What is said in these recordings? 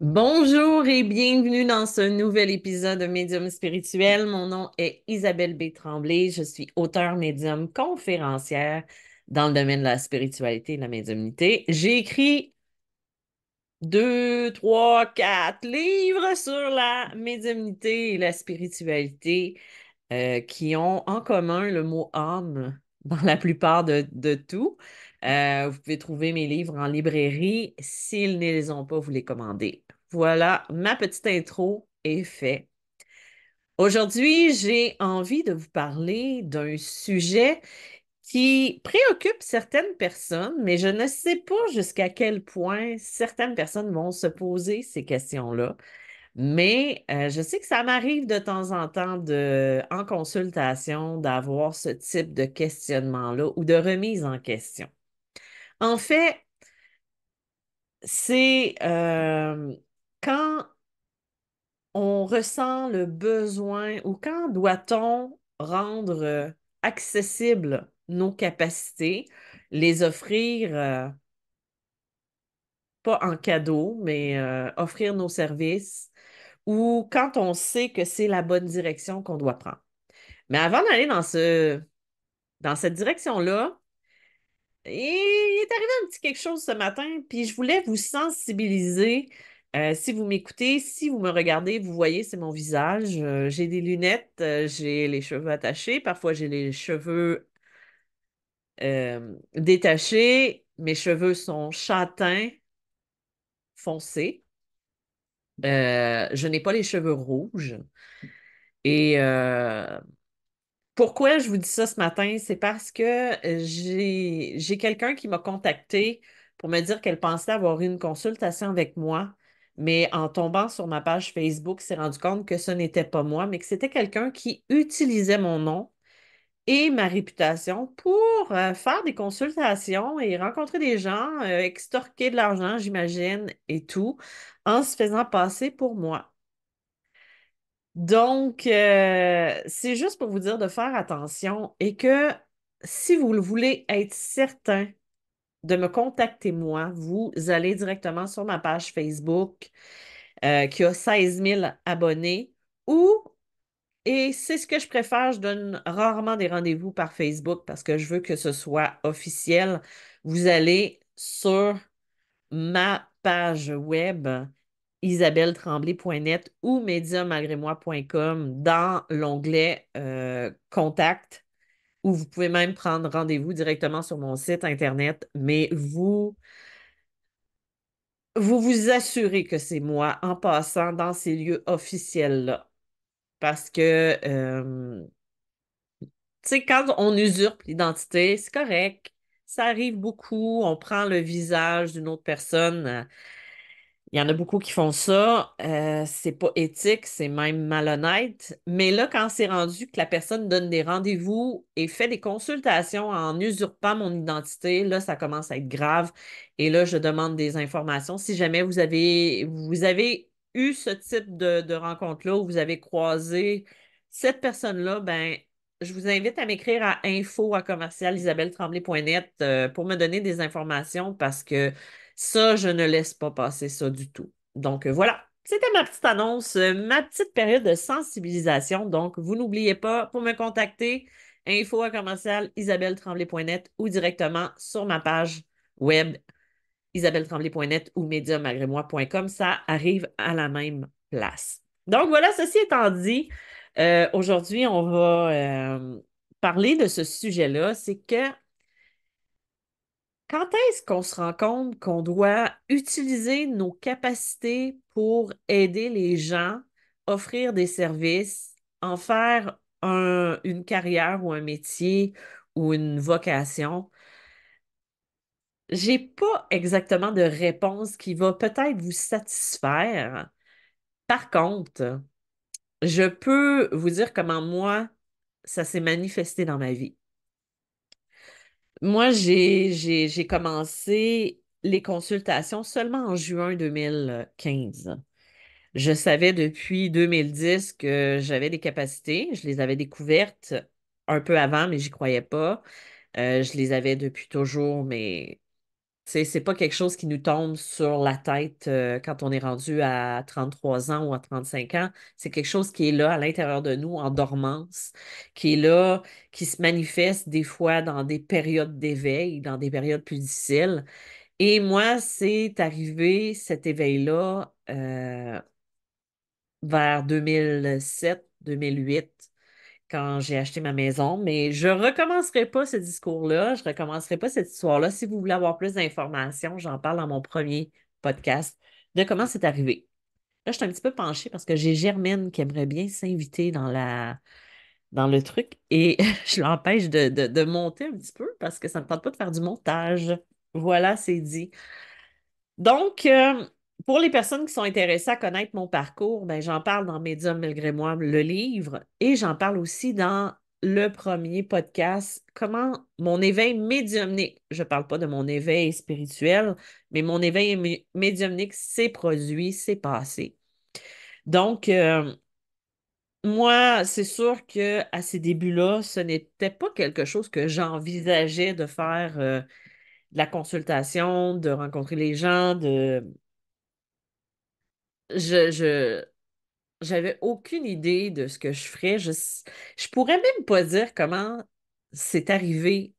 Bonjour et bienvenue dans ce nouvel épisode de Médium spirituel. Mon nom est Isabelle B. Tremblay. Je suis auteure médium conférencière dans le domaine de la spiritualité et de la médiumnité. J'ai écrit deux, trois, quatre livres sur la médiumnité et la spiritualité qui ont en commun le mot âme dans la plupart de tout. Vous pouvez trouver mes livres en librairie. S'ils ne les ont pas, vous les commandez. Voilà, ma petite intro est faite. Aujourd'hui, j'ai envie de vous parler d'un sujet qui préoccupe certaines personnes, mais je ne sais pas jusqu'à quel point certaines personnes vont se poser ces questions-là. Mais je sais que ça m'arrive de temps en temps en consultation d'avoir ce type de questionnement-là ou de remise en question. En fait, c'est quand on ressent le besoin ou quand doit-on rendre accessibles nos capacités, les offrir, pas en cadeau, mais offrir nos services, ou quand on sait que c'est la bonne direction qu'on doit prendre. Mais avant d'aller dans cette direction-là, il est arrivé un petit quelque chose ce matin, puis je voulais vous sensibiliser. Si vous m'écoutez, si vous me regardez, vous voyez, c'est mon visage. J'ai des lunettes, j'ai les cheveux attachés, parfois j'ai les cheveux détachés. Mes cheveux sont châtains, foncés. Je n'ai pas les cheveux rouges. Et pourquoi je vous dis ça ce matin? C'est parce que j'ai quelqu'un qui m'a contacté pour me dire qu'elle pensait avoir eu une consultation avec moi, mais en tombant sur ma page Facebook, s'est rendu compte que ce n'était pas moi, mais que c'était quelqu'un qui utilisait mon nom et ma réputation pour faire des consultations et rencontrer des gens, extorquer de l'argent, j'imagine, et tout, en se faisant passer pour moi. Donc, c'est juste pour vous dire de faire attention et que si vous le voulez être certain de me contacter moi, vous allez directement sur ma page Facebook qui a 16 000 abonnés ou, et c'est ce que je préfère, je donne rarement des rendez-vous par Facebook parce que je veux que ce soit officiel. Vous allez sur ma page web isabelletremblay.net ou médiummalgrémoi.com dans l'onglet Contact, où vous pouvez même prendre rendez-vous directement sur mon site Internet, mais vous assurez que c'est moi en passant dans ces lieux officiels-là. Parce que, tu sais, quand on usurpe l'identité, c'est correct. Ça arrive beaucoup. On prend le visage d'une autre personne. Il y en a beaucoup qui font ça. C'est pas éthique, c'est même malhonnête. Mais là, quand c'est rendu que la personne donne des rendez-vous et fait des consultations en usurpant mon identité, là, ça commence à être grave. Et là, je demande des informations. Si jamais vous avez eu ce type de rencontre-là où vous avez croisé cette personne-là, ben, je vous invite à m'écrire à info@commercialisabelletremblay.net pour me donner des informations parce que ça, je ne laisse pas passer ça du tout. Donc voilà, c'était ma petite annonce, ma petite période de sensibilisation. Donc, vous n'oubliez pas, pour me contacter, info@commercialisabelletremblay.net ou directement sur ma page web isabelletremblay.net ou mediumagrémoi.com. Ça arrive à la même place. Donc voilà, ceci étant dit, aujourd'hui, on va parler de ce sujet-là. C'est que quand est-ce qu'on se rend compte qu'on doit utiliser nos capacités pour aider les gens, offrir des services, en faire une carrière ou un métier ou une vocation? J'ai pas exactement de réponse qui va peut-être vous satisfaire. Par contre, je peux vous dire comment moi, ça s'est manifesté dans ma vie. Moi, j'ai commencé les consultations seulement en juin 2015. Je savais depuis 2010 que j'avais des capacités. Je les avais découvertes un peu avant, mais j'y croyais pas. Je les avais depuis toujours, mais C'est pas quelque chose qui nous tombe sur la tête quand on est rendu à 33 ans ou à 35 ans. C'est quelque chose qui est là à l'intérieur de nous en dormance, qui est là, qui se manifeste des fois dans des périodes d'éveil, dans des périodes plus difficiles. Et moi, c'est arrivé cet éveil-là vers 2007, 2008 quand j'ai acheté ma maison, mais je recommencerai pas ce discours-là, je recommencerai pas cette histoire-là. Si vous voulez avoir plus d'informations, j'en parle dans mon premier podcast de comment c'est arrivé. Là, je suis un petit peu penchée parce que j'ai Germaine qui aimerait bien s'inviter dans le truc et je l'empêche de monter un petit peu parce que ça ne me tente pas de faire du montage. Voilà, c'est dit. Donc, pour les personnes qui sont intéressées à connaître mon parcours, ben, j'en parle dans Médium malgré moi, le livre, et j'en parle aussi dans le premier podcast, comment mon éveil médiumnique, je ne parle pas de mon éveil spirituel, mais mon éveil médiumnique s'est produit, s'est passé. Donc, moi, c'est sûr que à ces débuts-là, ce n'était pas quelque chose que j'envisageais de faire de la consultation, de rencontrer les gens, je, je, j'avais aucune idée de ce que je ferais. Je pourrais même pas dire comment c'est arrivé,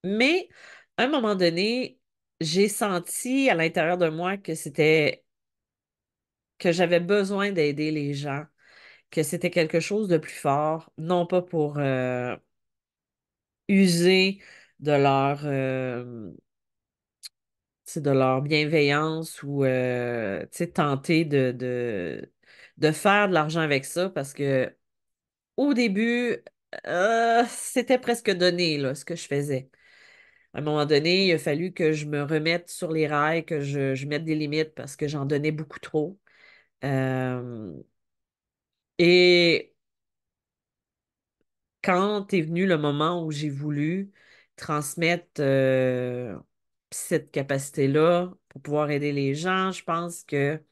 mais à un moment donné, j'ai senti à l'intérieur de moi que j'avais besoin d'aider les gens, que c'était quelque chose de plus fort, non pas pour user de de leur bienveillance ou tenter de faire de l'argent avec ça parce que au début, c'était presque donné là, ce que je faisais. À un moment donné, il a fallu que je me remette sur les rails, que je mette des limites parce que j'en donnais beaucoup trop. Euh, et quand est venu le moment où j'ai voulu transmettre cette capacité-là pour pouvoir aider les gens, je pense que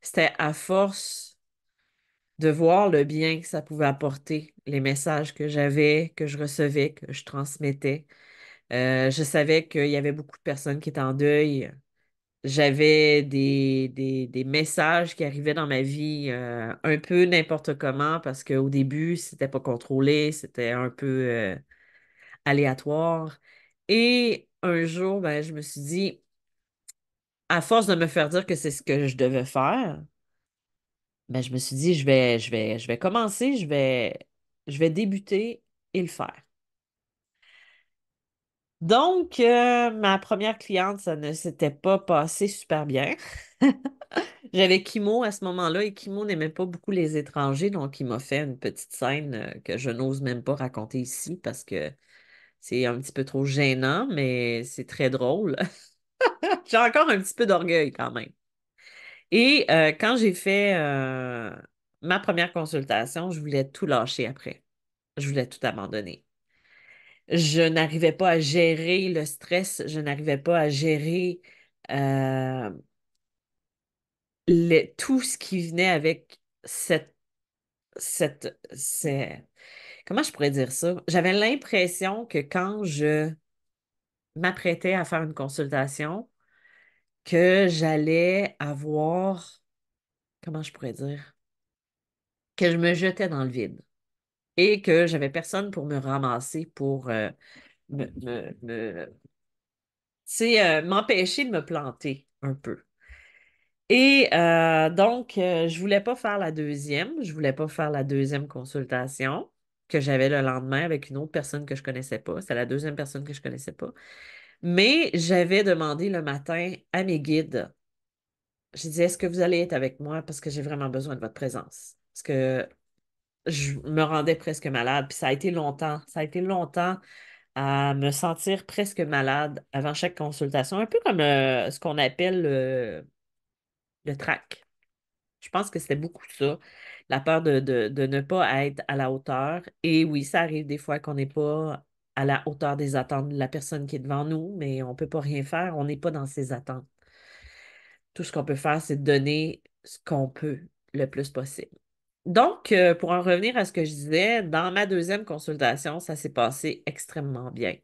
c'était à force de voir le bien que ça pouvait apporter, les messages que j'avais, que je recevais, que je transmettais. Je savais qu'il y avait beaucoup de personnes qui étaient en deuil. J'avais des messages qui arrivaient dans ma vie un peu n'importe comment parce qu'au début, c'était pas contrôlé, c'était un peu aléatoire. Et un jour, ben, je me suis dit, à force de me faire dire que c'est ce que je devais faire, ben, je me suis dit, je vais commencer, je vais débuter et le faire. Donc, ma première cliente, ça ne s'était pas passé super bien. J'avais Kimo à ce moment-là et Kimo n'aimait pas beaucoup les étrangers, donc il m'a fait une petite scène que je n'ose même pas raconter ici parce que c'est un petit peu trop gênant, mais c'est très drôle. J'ai encore un petit peu d'orgueil quand même. Et quand j'ai fait ma première consultation, je voulais tout lâcher après. Je voulais tout abandonner. Je n'arrivais pas à gérer le stress, je n'arrivais pas à gérer euh, tout ce qui venait avec comment je pourrais dire ça? J'avais l'impression que quand je m'apprêtais à faire une consultation, que j'allais avoir, comment je pourrais dire? Que je me jetais dans le vide et que j'avais personne pour me ramasser, pour m'empêcher de me planter un peu. Et donc, je voulais pas faire la deuxième. Je voulais pas faire la deuxième consultation que j'avais le lendemain avec une autre personne que je connaissais pas. C'est la deuxième personne que je connaissais pas. Mais j'avais demandé le matin à mes guides. J'ai dit, est-ce que vous allez être avec moi parce que j'ai vraiment besoin de votre présence? Parce que je me rendais presque malade. Puis ça a été longtemps. Ça a été longtemps à me sentir presque malade avant chaque consultation. Un peu comme ce qu'on appelle le trac. Je pense que c'était beaucoup ça, la peur de ne pas être à la hauteur. Et oui, ça arrive des fois qu'on n'est pas à la hauteur des attentes de la personne qui est devant nous, mais on ne peut pas rien faire, on n'est pas dans ses attentes. Tout ce qu'on peut faire, c'est donner ce qu'on peut le plus possible. Donc, pour en revenir à ce que je disais, dans ma deuxième consultation, ça s'est passé extrêmement bien.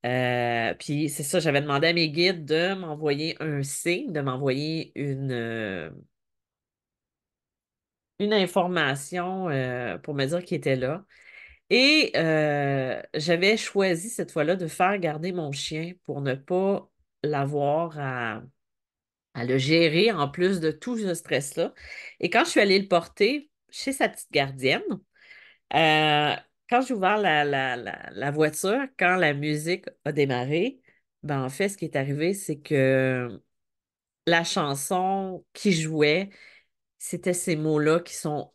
Puis c'est ça, j'avais demandé à mes guides de m'envoyer un signe, de m'envoyer une information pour me dire qu'il était là. Et j'avais choisi cette fois-là de faire garder mon chien pour ne pas l'avoir à le gérer en plus de tout ce stress-là. Et quand je suis allée le porter chez sa petite gardienne, euh, quand j'ai ouvert la voiture, quand la musique a démarré, ben en fait, ce qui est arrivé, c'est que la chanson qui jouait, c'était ces mots-là qui sont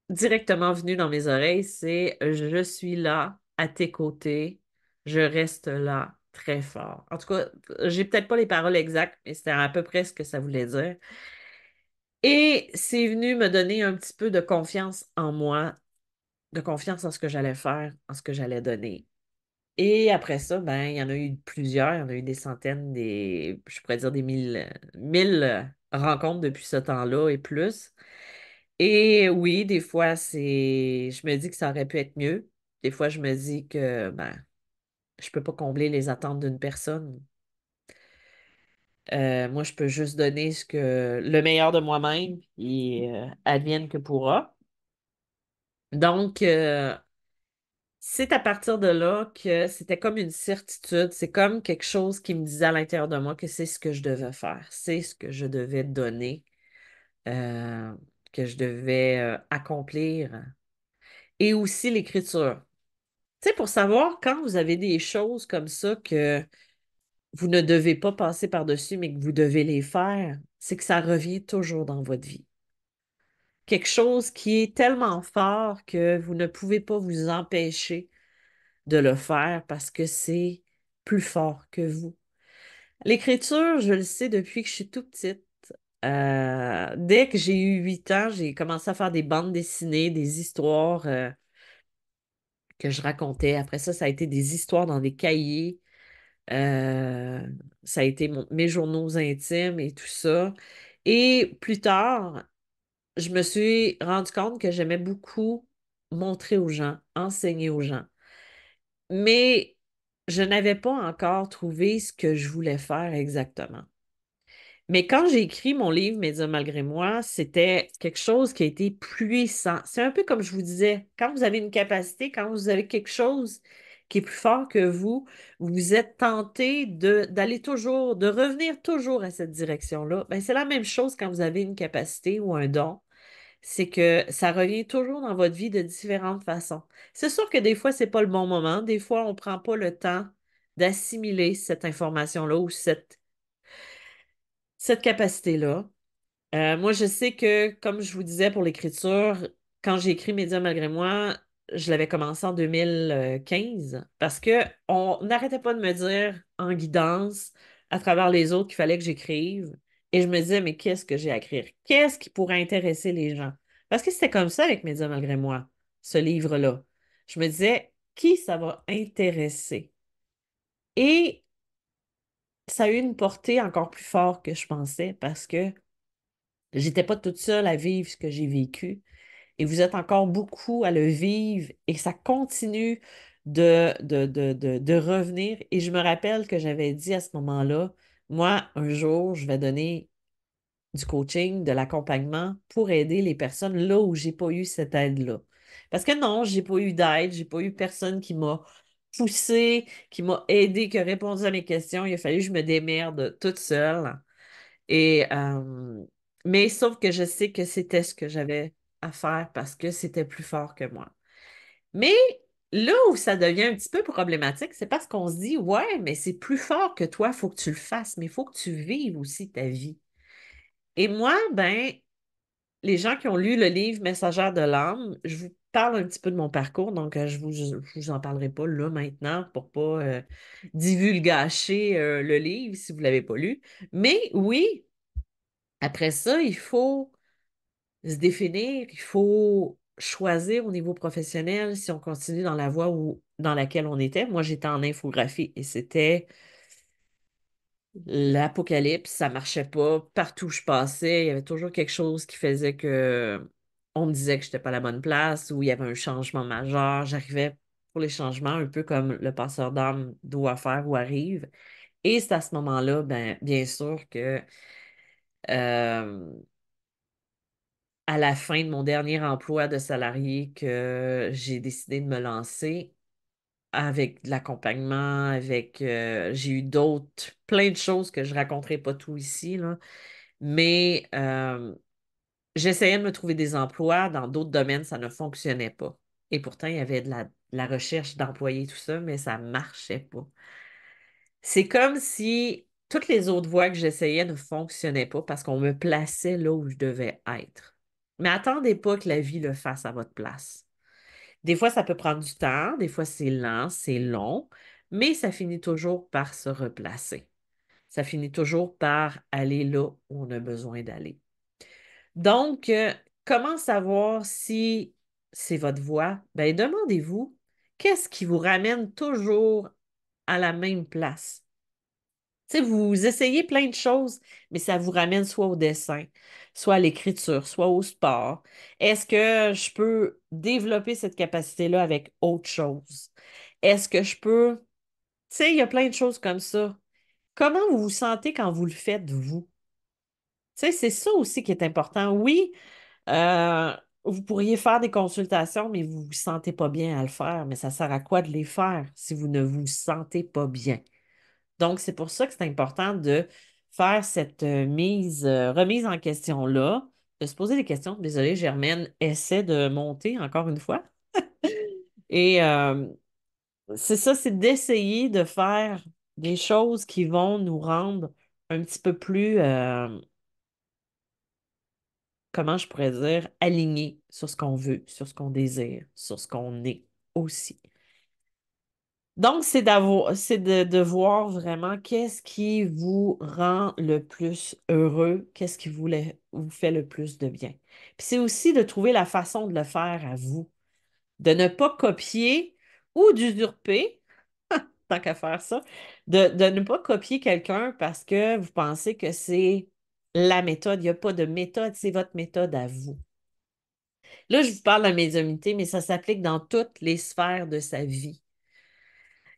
directement venus dans mes oreilles. C'est Je suis là, à tes côtés, je reste là, très fort. En tout cas, j'ai peut-être pas les paroles exactes, mais c'était à peu près ce que ça voulait dire. Et c'est venu me donner un petit peu de confiance en moi, de confiance en ce que j'allais faire, en ce que j'allais donner. Et après ça, ben, il y en a eu plusieurs, il y en a eu des centaines, je pourrais dire des mille rencontres depuis ce temps-là et plus. Et oui, des fois, je me dis que ça aurait pu être mieux. Des fois, je me dis que, ben, je peux pas combler les attentes d'une personne. Moi, je peux juste donner le meilleur de moi-même et advienne que pourra. Donc, c'est à partir de là que c'était comme une certitude, c'est comme quelque chose qui me disait à l'intérieur de moi que c'est ce que je devais faire, c'est ce que je devais donner, euh, que je devais accomplir. Et aussi l'écriture. Tu sais, pour savoir quand vous avez des choses comme ça que vous ne devez pas passer par-dessus, mais que vous devez les faire, c'est que ça revient toujours dans votre vie. Quelque chose qui est tellement fort que vous ne pouvez pas vous empêcher de le faire parce que c'est plus fort que vous. L'écriture, je le sais depuis que je suis toute petite. Dès que j'ai eu 8 ans, j'ai commencé à faire des bandes dessinées, des histoires que je racontais. Après ça, ça a été des histoires dans des cahiers. Euh, Ça a été mes journaux intimes et tout ça. Et plus tard, je me suis rendu compte que j'aimais beaucoup montrer aux gens, enseigner aux gens. Mais je n'avais pas encore trouvé ce que je voulais faire exactement. Mais quand j'ai écrit mon livre Médium malgré moi, c'était quelque chose qui a été puissant. C'est un peu comme je vous disais, quand vous avez une capacité, quand vous avez quelque chose qui est plus fort que vous êtes tenté d'aller toujours, de revenir toujours à cette direction-là. Ben, c'est la même chose quand vous avez une capacité ou un don. C'est que ça revient toujours dans votre vie de différentes façons. C'est sûr que des fois, c'est pas le bon moment. Des fois, on prend pas le temps d'assimiler cette information-là ou cette capacité-là. Moi, je sais que, comme je vous disais pour l'écriture, quand j'ai écrit Média malgré moi, je l'avais commencé en 2015 parce que on n'arrêtait pas de me dire en guidance à travers les autres qu'il fallait que j'écrive. Et je me disais, mais qu'est-ce que j'ai à écrire? Qu'est-ce qui pourrait intéresser les gens? Parce que c'était comme ça avec Média malgré moi, ce livre-là. Je me disais, qui ça va intéresser? Et ça a eu une portée encore plus forte que je pensais parce que j'étais pas toute seule à vivre ce que j'ai vécu et vous êtes encore beaucoup à le vivre et ça continue de revenir. Et je me rappelle que j'avais dit à ce moment-là, moi, un jour, je vais donner du coaching, de l'accompagnement pour aider les personnes là où j'ai pas eu cette aide-là. Parce que non, j'ai pas eu d'aide, j'ai pas eu personne qui m'a poussé, qui m'a aidé, qui a répondu à mes questions. Il a fallu que je me démerde toute seule. Et, mais sauf que je sais que c'était ce que j'avais à faire parce que c'était plus fort que moi. Mais là où ça devient un petit peu problématique, c'est parce qu'on se dit, ouais, mais c'est plus fort que toi, il faut que tu le fasses, mais il faut que tu vives aussi ta vie. Et moi, ben, les gens qui ont lu le livre Messagère de l'âme, je vous parle un petit peu de mon parcours, donc je vous en parlerai pas là maintenant pour pas divulgacher le livre si vous l'avez pas lu. Mais oui, après ça, il faut se définir, il faut choisir au niveau professionnel si on continue dans la voie dans laquelle on était. Moi, j'étais en infographie et c'était l'apocalypse, ça marchait pas. Partout où je passais, il y avait toujours quelque chose qui faisait que on me disait que j'étais pas à la bonne place ou il y avait un changement majeur. J'arrivais pour les changements, un peu comme le passeur d'âme doit faire ou arrive. Et c'est à ce moment-là, ben, bien sûr que euh, à la fin de mon dernier emploi de salarié, que j'ai décidé de me lancer avec de l'accompagnement, j'ai eu d'autres, plein de choses que je raconterai pas tout ici, là. Mais j'essayais de me trouver des emplois. Dans d'autres domaines, ça ne fonctionnait pas. Et pourtant, il y avait de la recherche d'employés, tout ça, mais ça ne marchait pas. C'est comme si toutes les autres voies que j'essayais ne fonctionnaient pas parce qu'on me plaçait là où je devais être. Mais attendez pas que la vie le fasse à votre place. Des fois, ça peut prendre du temps, des fois, c'est lent, c'est long, mais ça finit toujours par se replacer. Ça finit toujours par aller là où on a besoin d'aller. Donc, comment savoir si c'est votre voie? Ben, demandez-vous, qu'est-ce qui vous ramène toujours à la même place? Tu sais, vous essayez plein de choses, mais ça vous ramène soit au dessin, soit à l'écriture, soit au sport. Est-ce que je peux développer cette capacité-là avec autre chose? Est-ce que je peux... Tu sais, il y a plein de choses comme ça. Comment vous vous sentez quand vous le faites, vous? Tu sais, c'est ça aussi qui est important. Oui, euh, vous pourriez faire des consultations, mais vous ne vous sentez pas bien à le faire. Mais ça sert à quoi de les faire si vous ne vous sentez pas bien? Donc, c'est pour ça que c'est important de faire cette remise en question-là, de se poser des questions. Désolée, Germaine essaie de monter encore une fois. Et c'est ça, c'est d'essayer de faire des choses qui vont nous rendre un petit peu plus, comment je pourrais dire, alignés sur ce qu'on veut, sur ce qu'on désire, sur ce qu'on est aussi. Donc, c'est de voir vraiment qu'est-ce qui vous rend le plus heureux, qu'est-ce qui vous fait le plus de bien. Puis c'est aussi de trouver la façon de le faire à vous, de ne pas copier ou d'usurper, tant qu'à faire ça, de ne pas copier quelqu'un parce que vous pensez que c'est la méthode. Il n'y a pas de méthode, c'est votre méthode à vous. Là, je vous parle de la médiumnité, mais ça s'applique dans toutes les sphères de sa vie.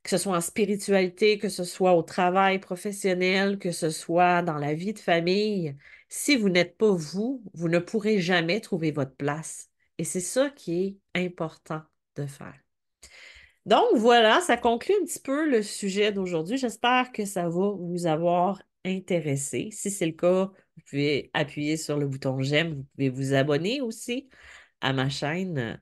Que ce soit en spiritualité, que ce soit au travail professionnel, que ce soit dans la vie de famille, si vous n'êtes pas vous, vous ne pourrez jamais trouver votre place. Et c'est ça qui est important de faire. Donc voilà, ça conclut un petit peu le sujet d'aujourd'hui. J'espère que ça va vous avoir intéressé. Si c'est le cas, vous pouvez appuyer sur le bouton j'aime. Vous pouvez vous abonner aussi à ma chaîne.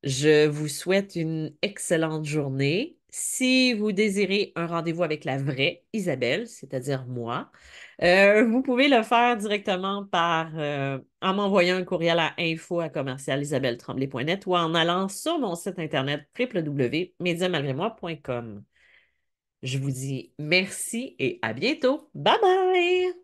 Je vous souhaite une excellente journée. Si vous désirez un rendez-vous avec la vraie Isabelle, c'est-à-dire moi, vous pouvez le faire directement en m'envoyant un courriel à info@commercialisabelletremblay.net ou en allant sur mon site internet www.mediamalgrémoi.com. Je vous dis merci et à bientôt. Bye bye!